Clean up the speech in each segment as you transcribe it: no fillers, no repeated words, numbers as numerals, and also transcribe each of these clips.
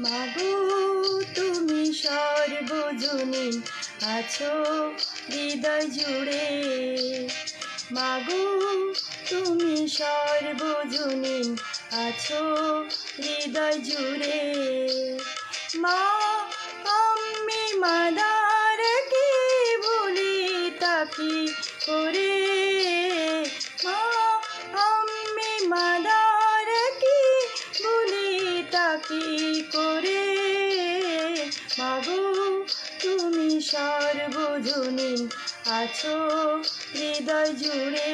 মাগো তুমি সর্বজনীন আছো হৃদয় জুড়ে। মাগো তুমি সর্বজনীন আছো হৃদয় জুড়ে। মা আমি মাদার কি বলি তাকি করে। মা আমি মাদার কি বলি তাকি করে। মাগো তুমি সর্বজনীন আছো হৃদয় জুড়ে।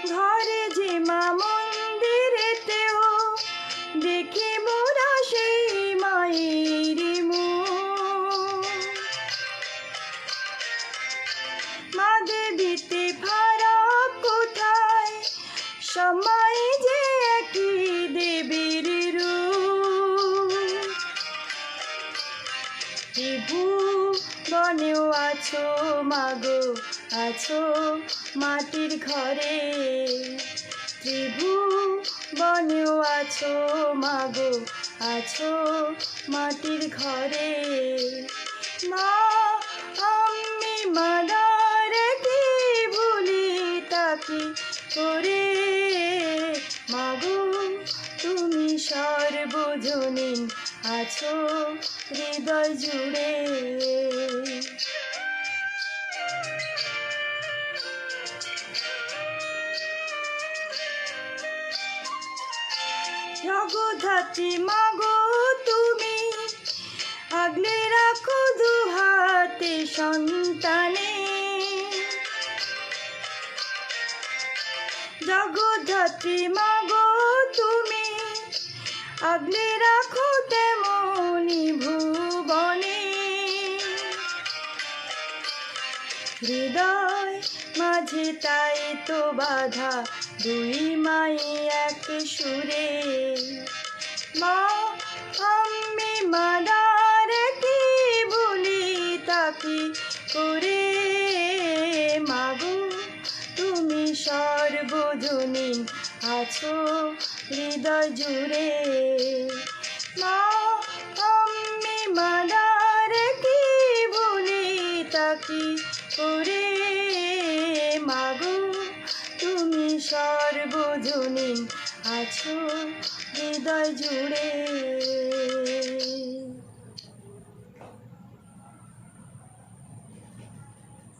ঘরে যে মা মন্দিরেতেও দেখি মোরা সেই মায়ের মুখ। মা দেবীতে ফারাক কোথায়, সময় যে একই দেবীর রূপ। ত্রিভু বনেও আছো মাগো, আছো মাটির ঘরে। ত্রিভু বনেও আছো মাগো, আছো মাটির ঘরে। মা আমি মাদার কি ভুলি তাকি করে। মাগো তুমি সর্বজনীন আছো হৃদয় জুড়ে। জগদ্ধাত্রী মাগো তুমি আগলে রাখো দুহাতে সন্তানে। জগদ্ধাত্রী মাগো তুমি আগলে রাখো তেমনি ভুবনে। হৃদয় মাঝে তাই তো বাধা, দুই মাই এক সুরে। মা আমি মাদার কি বলি তাকি করে। মাগো তুমি সর্বজনীন আছো হৃদয় জুড়ে। মা আমি মাদার কি বলি তাকি করে। মাগো তুমি সর্বজনীন আছো হৃদয় জুড়ে।